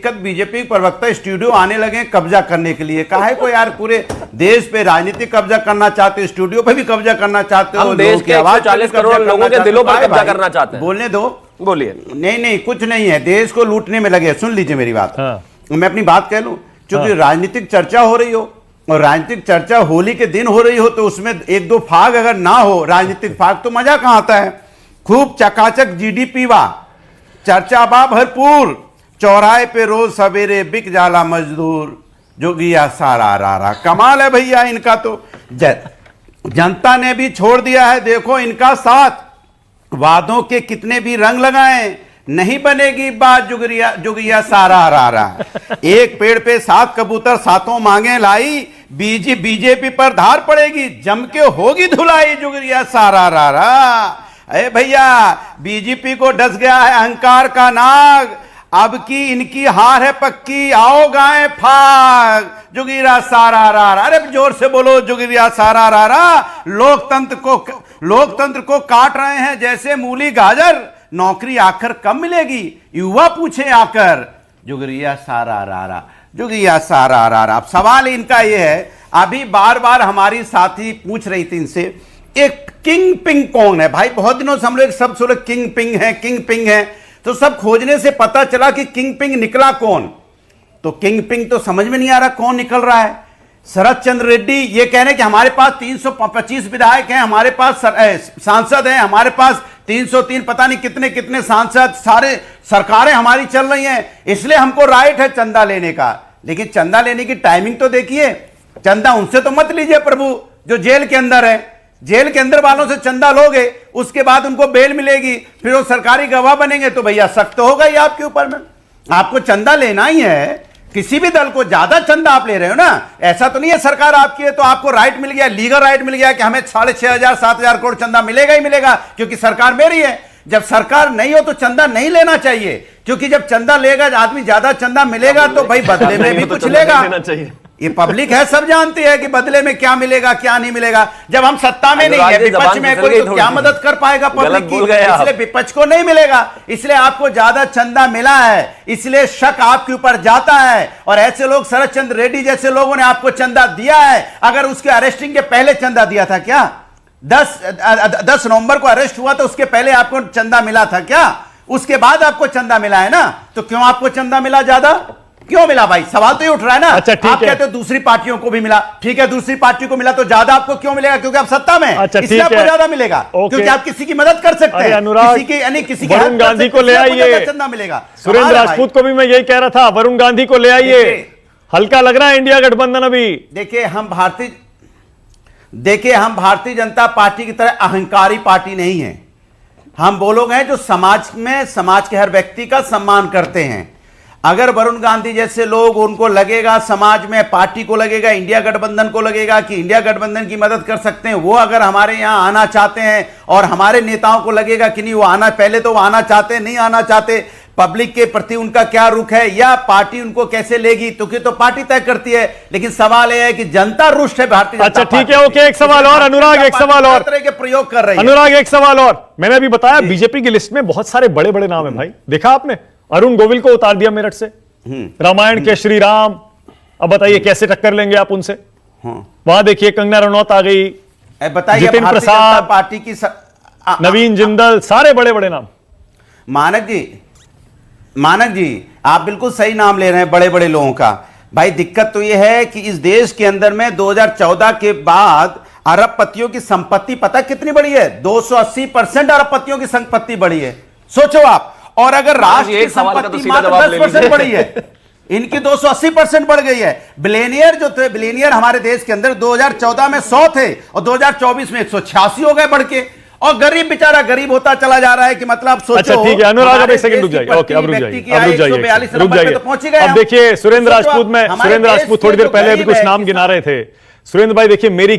दिक्कत बीजेपी प्रवक्ता स्टूडियो आने लगे कब्जा करने के लिए। कहा है को यार पूरे देश पे राजनीतिक कब्जा करना चाहते हो, स्टूडियो पे भी कब्जा करना चाहते हो, देश के 140 करोड़ लोगों के दिलों पर कब्जा करना चाहते हैं। बोलने दो, बोलिए। नहीं कुछ नहीं है, देश को लूटने में लगे। सुन लीजिए मेरी बात। मैं अपनी बात कह लूं, क्योंकि राजनीतिक चर्चा हो रही हो और राजनीतिक चर्चा होली के दिन हो रही हो तो उसमें एक दो फाग अगर ना हो, राजनीतिक फाग, तो मजा कहां आता है। खूब चकाचक जीडीपी वा, चर्चा बा भरपूर, चौराहे पे रोज सवेरे बिक जाला मजदूर, जोगिया सारा रारा। कमाल है भैया इनका तो। जनता ने भी छोड़ दिया है देखो इनका साथ। वादों के कितने भी रंग लगाएं, नहीं बनेगी बात जुगिया सारा रारा। एक पेड़ पे 7 कबूतर सातों मांगे लाई, बीजेपी पर धार पड़ेगी, जम के होगी धुलाई, जुगिया सारा रारा। अरे भैया बीजेपी को डस गया है अहंकार का नाग, अब की इनकी हार है पक्की, आओ गाएं फाग, जुगिया सारा रारा। अरे जोर से बोलो जुगिया सारा रारा। लोकतंत्र को काट रहे हैं जैसे मूली गाजर, नौकरी आखिर कब मिलेगी युवा पूछे आकर, जुगिया सारा रारा, जुगिया सारा रारा। अब सवाल इनका यह है, अभी बार बार हमारी साथी पूछ रही थी इनसे, एक किंग पिंग कौन है भाई। बहुत दिनों से हम लोग सब सुने किंग पिंग है, तो सब खोजने से पता चला कि किंग पिंग निकला कौन। तो किंग पिंग तो समझ में नहीं आ रहा कौन निकल रहा है। शरद चंद्र रेड्डी ये कह रहे हैं कि हमारे पास 325 विधायक हैं, हमारे पास सांसद हैं, हमारे पास 303 पता नहीं कितने कितने सांसद, सारे सरकारें हमारी चल रही हैं, इसलिए हमको राइट है चंदा लेने का। लेकिन चंदा लेने की टाइमिंग तो देखिए। चंदा उनसे तो मत लीजिए प्रभु जो जेल के अंदर है। जेल के अंदर वालों से चंदा लोगे, उसके बाद उनको बेल मिलेगी, फिर वो सरकारी गवाह बनेंगे, तो भैया सख्त होगा ही आपके ऊपर में। आपको चंदा लेना ही है, किसी भी दल को ज्यादा चंदा आप ले रहे हो ना, ऐसा तो नहीं है सरकार आपकी है तो आपको राइट मिल गया, लीगल राइट मिल गया कि हमें 6,500 7,000 करोड़ चंदा मिलेगा ही मिलेगा क्योंकि सरकार मेरी है। जब सरकार नहीं हो तो चंदा नहीं लेना चाहिए, क्योंकि जब चंदा लेगा आदमी ज्यादा चंदा मिलेगा तो भाई बदले में भी कुछ लेगा। ये पब्लिक है, सब जानती है कि बदले में क्या मिलेगा क्या नहीं मिलेगा। जब हम सत्ता में नहीं है, विपक्ष में कोई तो क्या मदद कर पाएगा पब्लिक की, इसलिए विपक्ष को नहीं मिलेगा। इसलिए आपको ज्यादा चंदा मिला है, इसलिए शक आपके ऊपर जाता है। और ऐसे लोग, शरद चंद्र रेड्डी जैसे लोगों ने आपको चंदा दिया है। अगर उसके अरेस्टिंग के पहले चंदा दिया था क्या? 10 नवंबर को अरेस्ट हुआ तो उसके पहले आपको चंदा मिला था क्या? उसके बाद आपको चंदा मिला है ना, तो क्यों आपको चंदा मिला ज्यादा? क्यों मिला भाई? सवाल तो ये उठ रहा है ना। अच्छा, आप कहते हो दूसरी पार्टियों को भी मिला, ठीक है, दूसरी पार्टी को मिला तो ज्यादा आपको क्यों मिलेगा? क्योंकि आप सत्ता में, अच्छा, इसलिए आपको ज्यादा मिलेगा, क्योंकि आप किसी की मदद कर सकते हैं, अनुराग, किसी की वरुण गांधी को ले आइए, चंदा मिलेगा। सुरेंद्र राजपूत को भी मैं यही कह रहा था, वरुण गांधी को ले आइए। हल्का लग रहा है इंडिया गठबंधन अभी। देखिए हम भारतीय जनता पार्टी की तरह अहंकारी पार्टी नहीं है। हम वो लोग हैं जो समाज के हर व्यक्ति का सम्मान करते हैं। अगर वरुण गांधी जैसे लोग, उनको लगेगा समाज में, पार्टी को लगेगा, इंडिया गठबंधन को लगेगा कि इंडिया गठबंधन की मदद कर सकते हैं, वो अगर हमारे यहां आना चाहते हैं और हमारे नेताओं को लगेगा कि नहीं वो आना, पहले तो वो आना चाहते हैं, नहीं आना चाहते, पब्लिक के प्रति उनका क्या रुख है या पार्टी उनको कैसे लेगी, तो पार्टी तय करती है। लेकिन सवाल यह है कि जनता रुष्ट है भारतीय जनता पार्टी। अच्छा ठीक है, ओके, एक सवाल और अनुराग, एक सवाल और तरह के प्रयोग कर रही है। अनुराग एक सवाल और, मैंने अभी बताया बीजेपी की लिस्ट में बहुत सारे बड़े बड़े नाम है भाई। देखा आपने, अरुण गोविल को उतार दिया मेरठ से, रामायण के श्री राम। अब बताइए कैसे टक्कर लेंगे आप उनसे? वहां देखिए कंगना रनौत आ गई, बताइए जितिन प्रसाद पार्टी की नवीन जिंदल, सारे बड़े बड़े नाम। मानक जी आप बिल्कुल सही नाम ले रहे हैं बड़े बड़े लोगों का। भाई दिक्कत तो यह है कि इस देश के अंदर में 2014 के बाद अरबपतियों की संपत्ति पता कितनी बढ़ी है? 280% अरबपतियों की संपत्ति बढ़ी है, सोचो आप। और अगर राष्ट्र की संपत्ति मात्र 10% बढ़ी है, इनकी 280% बढ़ गई है। बिलियनियर जो थे, बिलियनियर हमारे देश के अंदर 2014 में 100 थे और 2024 में 186 हो गए बढ़ के। और गरीब बेचारा गरीब होता चला जा रहा है कि मतलब सोचो। अच्छा ठीक है अनुराग, अब एक सेकंड रुक जाइए। ओके अब रुक जाइए, अब देखिए सुरेंद्र राजपूत में, सुरेंद्र राजपूत थोड़ी देर पहले अभी कुछ नाम गिना रहे थे। सुरेंद्र भाई देखिए, मेरी